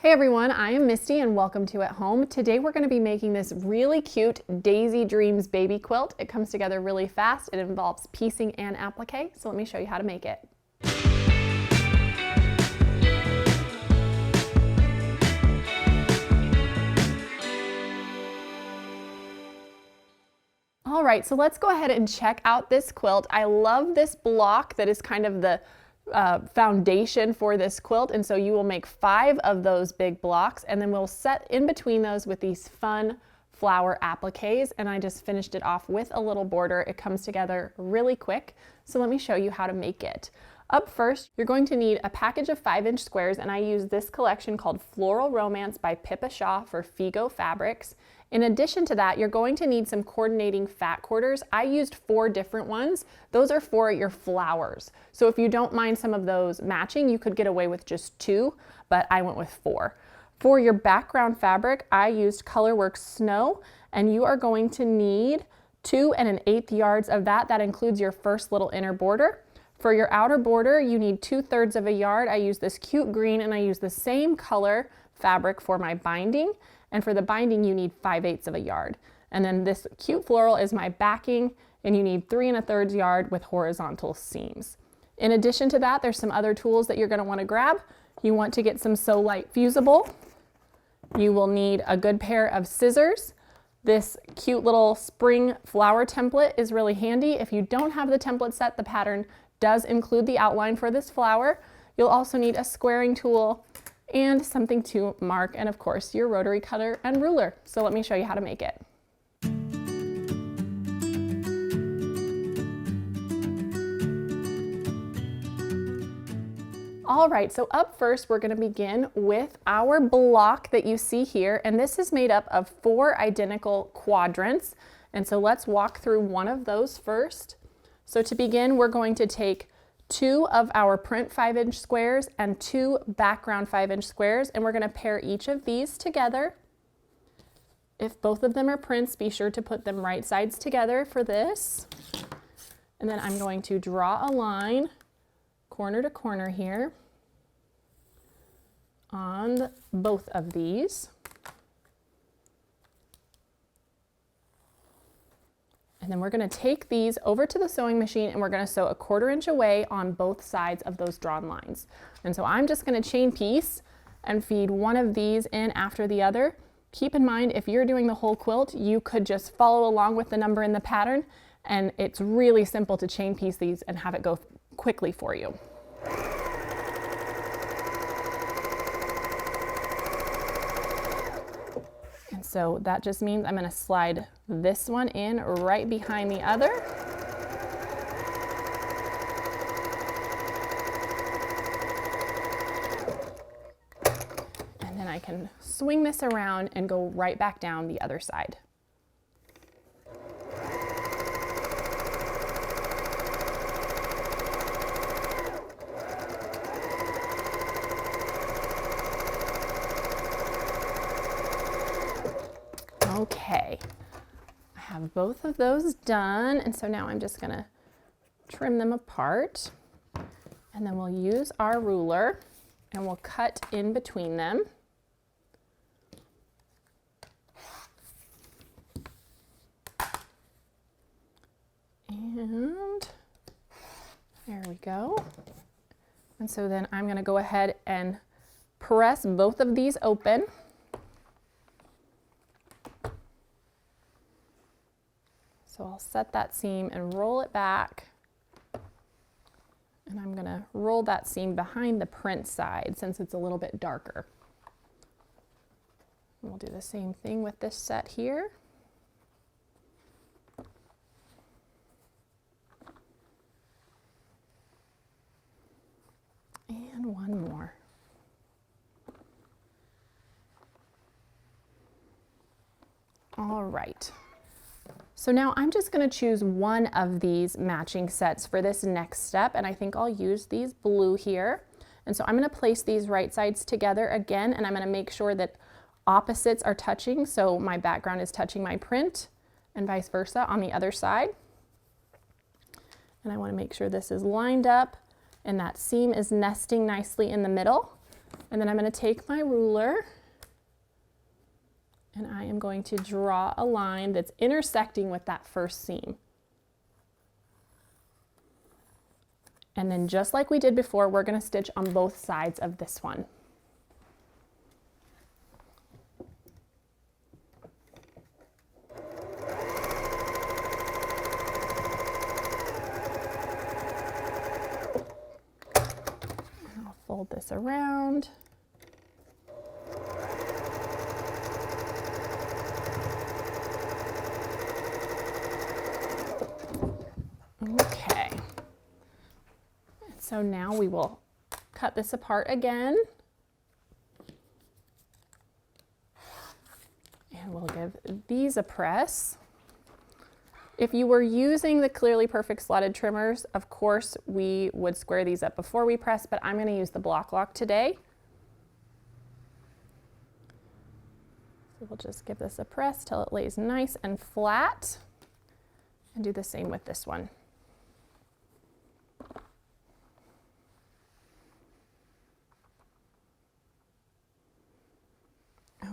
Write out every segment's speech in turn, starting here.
Hey everyone, I am Misty and welcome to At Home. Today we're going to be making this really cute Daisy Dreams baby quilt. It comes together really fast. It involves piecing and applique, so let me show you how to make it. All right, so let's go ahead and check out this quilt. I love this block that is kind of the foundation for this quilt, and so you will make 5 of those big blocks, and then we'll set in between those with these fun flower appliques, and I just finished it off with a little border. It comes together really quick, so let me show you how to make it. Up first, you're going to need a package of 5-inch squares, and I use this collection called Floral Romance by for FIGO Fabrics. In addition to that, you're going to need some coordinating fat quarters. I used 4 different ones. Those are for your flowers. So if you don't mind some of those matching, you could get away with just 2, but I went with 4. For your background fabric, I used Colorworks Snow, and you are going to need 2 1/8 yards of that. That includes your first little inner border. For your outer border, you need 2/3 of a yard. I use this cute green, and I use the same color fabric for my binding. And for the binding, you need 5/8 of a yard. And then this cute floral is my backing, and you need 3 1/3 yard with horizontal seams. In addition to that, there's some other tools that you're going to want to grab. You want to get some Sew Light Fusible. You will need a good pair of scissors. This cute little spring flower template is really handy. If you don't have the template set, the pattern does include the outline for this flower. You'll also need a squaring tool and something to mark, and of course your rotary cutter and ruler. So let me show you how to make it. All right, so up first we're going to begin with our block that you see here, and this is made up of 4 identical quadrants. And so let's walk through one of those first. So to begin, we're going to take 2 of our print 5-inch squares and 2 background 5-inch squares, and we're going to pair each of these together. If both of them are prints, be sure to put them right sides together for this. And then I'm going to draw a line corner to corner here on both of these. And then we're going to take these over to the sewing machine, and we're going to sew a 1/4 inch away on both sides of those drawn lines. And so I'm just going to chain piece and feed one of these in after the other. Keep in mind, if you're doing the whole quilt, you could just follow along with the number in the pattern, and it's really simple to chain piece these and have it go quickly for you. So that just means I'm going to slide this one in right behind the other. And then I can swing this around and go right back down the other side. Okay, I have both of those done, and so now I'm just going to trim them apart, and then we'll use our ruler and we'll cut in between them. And there we go. And so then I'm going to go ahead and press both of these open. So I'll set that seam and roll it back, and I'm going to roll that seam behind the print side since it's a little bit darker. And we'll do the same thing with this set here. And one more. All right. So now I'm just going to choose one of these matching sets for this next step, and I think I'll use these blue here. And so I'm going to place these right sides together again, and I'm going to make sure that opposites are touching, so my background is touching my print, and vice versa on the other side. And I want to make sure this is lined up and that seam is nesting nicely in the middle. And then I'm going to take my ruler and I am going to draw a line that's intersecting with that first seam. And then just like we did before, we're going to stitch on both sides of this one. And I'll fold this around. Okay. So now we will cut this apart again. And we'll give these a press. If you were using the Clearly Perfect slotted trimmers, of course we would square these up before we press, but I'm going to use the block lock today. So we'll just give this a press till it lays nice and flat, and do the same with this one.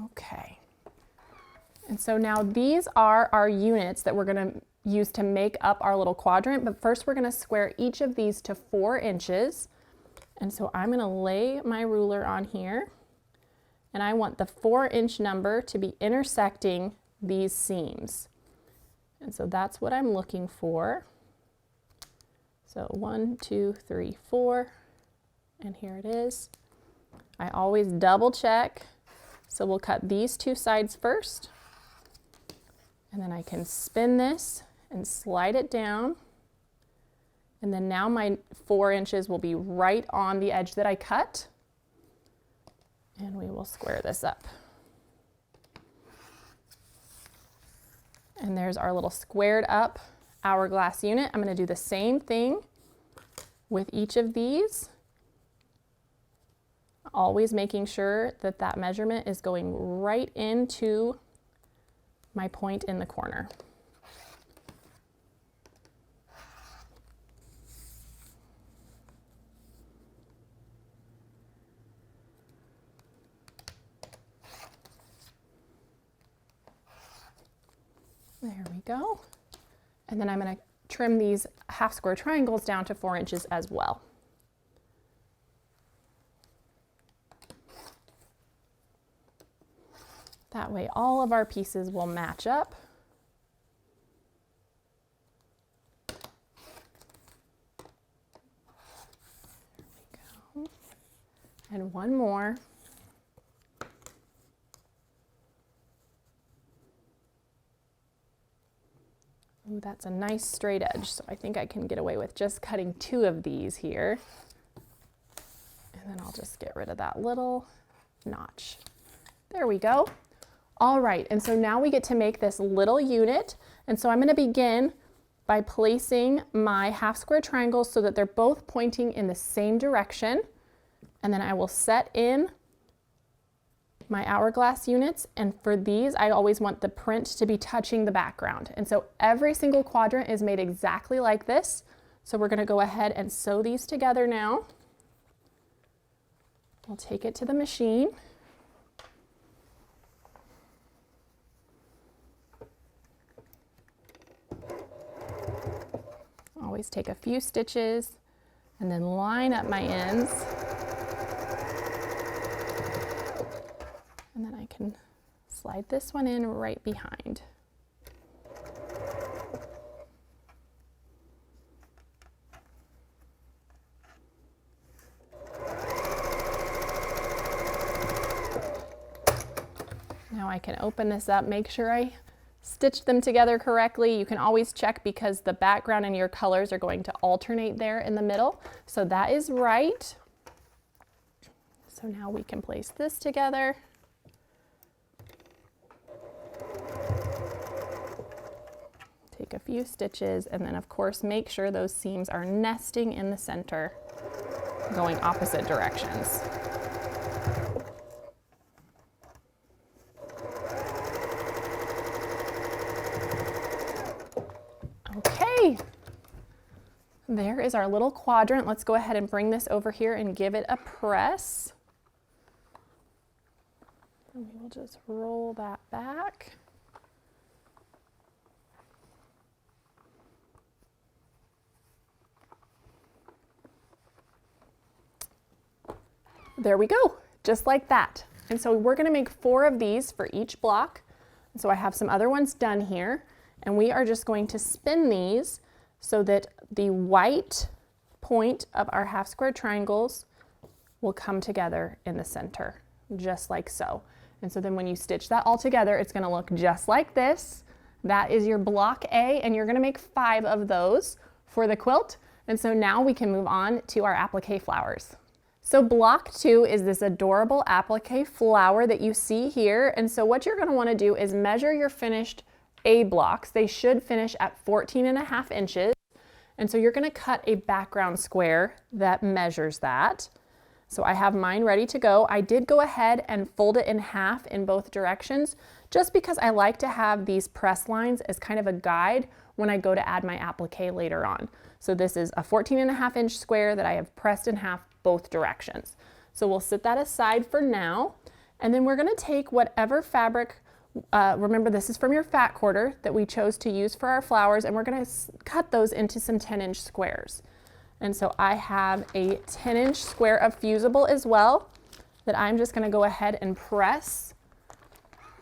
Okay. And so now these are our units that we're going to use to make up our little quadrant, but first we're going to square each of these to 4 inches. And so I'm going to lay my ruler on here, and I want the 4-inch number to be intersecting these seams. And so that's what I'm looking for. So 1, 2, 3, 4, and here it is. I always double check. So we'll cut these 2 sides first, and then I can spin this and slide it down. And then now my 4 inches will be right on the edge that I cut. And we will square this up. And there's our little squared up hourglass unit. I'm going to do the same thing with each of these. Always making sure that that measurement is going right into my point in the corner. There we go. And then I'm going to trim these half square triangles down to 4 inches as well. That way all of our pieces will match up. There we go. And one more. Ooh, that's a nice straight edge, so I think I can get away with just cutting 2 of these here. And then I'll just get rid of that little notch. There we go. All right, and so now we get to make this little unit. And so I'm going to begin by placing my half square triangles so that they're both pointing in the same direction. And then I will set in my hourglass units, and for these I always want the print to be touching the background. And so every single quadrant is made exactly like this. So we're going to go ahead and sew these together now. We'll take it to the machine. Always take a few stitches and then line up my ends. And then I can slide this one in right behind. Now I can open this up, make sure I stitch them together correctly. You can always check because the background and your colors are going to alternate there in the middle. So that is right. So now we can place this together. Take a few stitches, and then of course make sure those seams are nesting in the center, going opposite directions. Okay, there is our little quadrant. Let's go ahead and bring this over here and give it a press. And we will just roll that back. There we go, just like that. And so we're gonna make 4 of these for each block. And so I have some other ones done here, and we are just going to spin these so that the white point of our half square triangles will come together in the center, just like so. And so then when you stitch that all together, it's gonna look just like this. That is your block A, and you're gonna make 5 of those for the quilt. And so now we can move on to our applique flowers. So block 2 is this adorable applique flower that you see here. And so what you're gonna wanna do is measure your finished A blocks. They should finish at 14.5 inches. And so you're gonna cut a background square that measures that. So I have mine ready to go. I did go ahead and fold it in half in both directions, just because I like to have these press lines as kind of a guide when I go to add my applique later on. So this is a 14.5 inch square that I have pressed in half both directions. So we'll set that aside for now. And then we're gonna take whatever fabric, remember this is from your fat quarter that we chose to use for our flowers, and we're gonna cut those into some 10-inch squares. And so I have a 10-inch square of fusible as well that I'm just gonna go ahead and press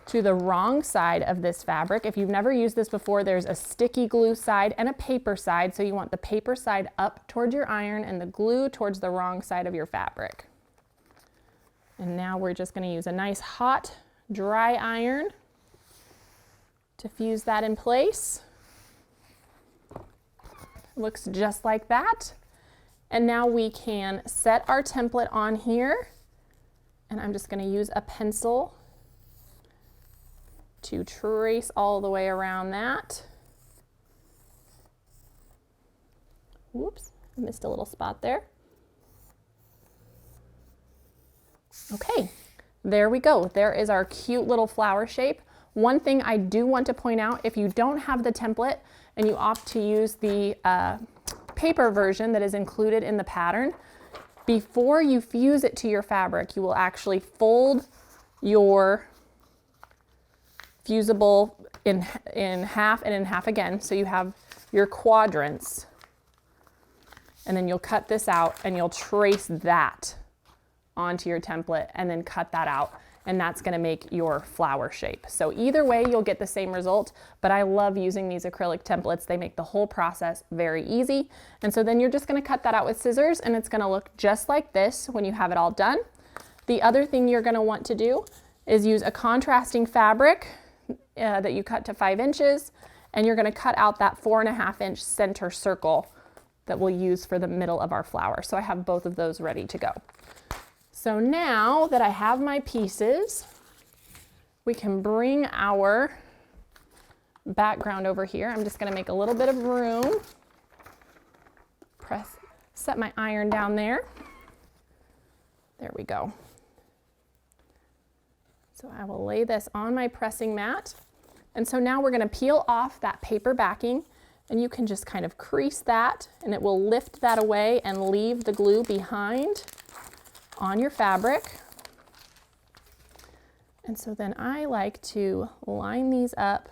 to the wrong side of this fabric. If you've never used this before, there's a sticky glue side and a paper side. So you want the paper side up towards your iron and the glue towards the wrong side of your fabric. And now we're just gonna use a nice hot, dry iron to fuse that in place. Looks just like that. And now we can set our template on here. And I'm just gonna use a pencil to trace all the way around that. Whoops, I missed a little spot there. Okay, there we go. There is our cute little flower shape. One thing I do want to point out, if you don't have the template and you opt to use the paper version that is included in the pattern, before you fuse it to your fabric, you will actually fold your fusible in half and in half again. So you have your quadrants, and then you'll cut this out and you'll trace that onto your template and then cut that out. And that's gonna make your flower shape. So either way, you'll get the same result, but I love using these acrylic templates. They make the whole process very easy. And so then you're just gonna cut that out with scissors, and it's gonna look just like this when you have it all done. The other thing you're gonna want to do is use a contrasting fabric that you cut to 5 inches, and you're gonna cut out that 4.5 inch center circle that we'll use for the middle of our flower. So I have both of those ready to go. So now that I have my pieces, we can bring our background over here. I'm just gonna make a little bit of room. Set my iron down there. There we go. So I will lay this on my pressing mat. And so now we're gonna peel off that paper backing, and you can just kind of crease that, and it will lift that away and leave the glue behind on your fabric. And so then I like to line these up,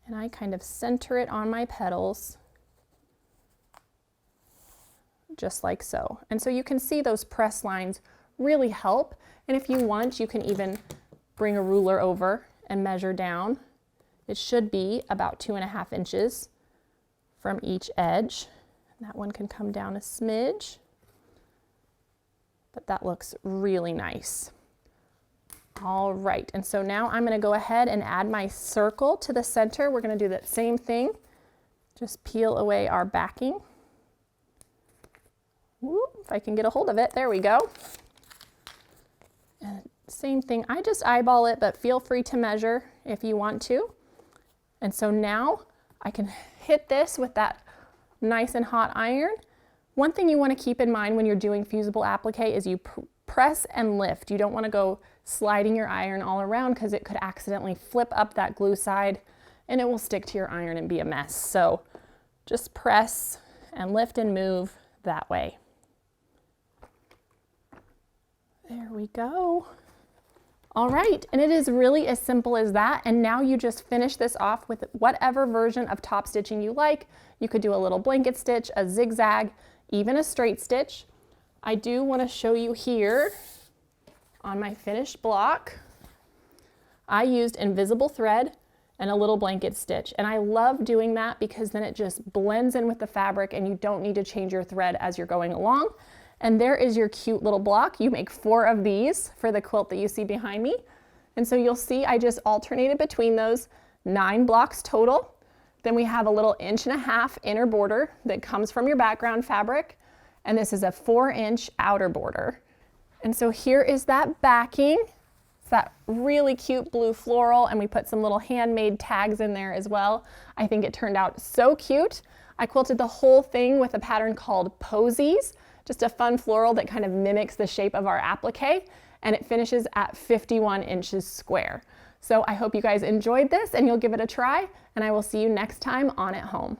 and I kind of center it on my petals, just like so. And so you can see those press lines really help. And if you want, you can even bring a ruler over and measure down. It should be about 2.5 inches from each edge. And that one can come down a smidge, but that looks really nice. All right, and so now I'm gonna go ahead and add my circle to the center. We're gonna do that same thing. Just peel away our backing. Whoop, if I can get a hold of it, there we go. And same thing, I just eyeball it, but feel free to measure if you want to. And so now I can hit this with that nice and hot iron. One thing you want to keep in mind when you're doing fusible applique is you press and lift. You don't want to go sliding your iron all around, because it could accidentally flip up that glue side and it will stick to your iron and be a mess. So just press and lift and move that way. There we go. All right, and it is really as simple as that. And now you just finish this off with whatever version of top stitching you like. You could do a little blanket stitch, a zigzag, even a straight stitch. I do want to show you here on my finished block, I used invisible thread and a little blanket stitch. And I love doing that because then it just blends in with the fabric and you don't need to change your thread as you're going along. And there is your cute little block. You make 4 of these for the quilt that you see behind me. And so you'll see I just alternated between those, 9 blocks total. Then we have a little 1.5 inch inner border that comes from your background fabric. And this is a 4-inch outer border. And so here is that backing. It's that really cute blue floral, and we put some little handmade tags in there as well. I think it turned out so cute. I quilted the whole thing with a pattern called Posies, just a fun floral that kind of mimics the shape of our applique, and it finishes at 51 inches square. So I hope you guys enjoyed this and you'll give it a try, and I will see you next time on At Home.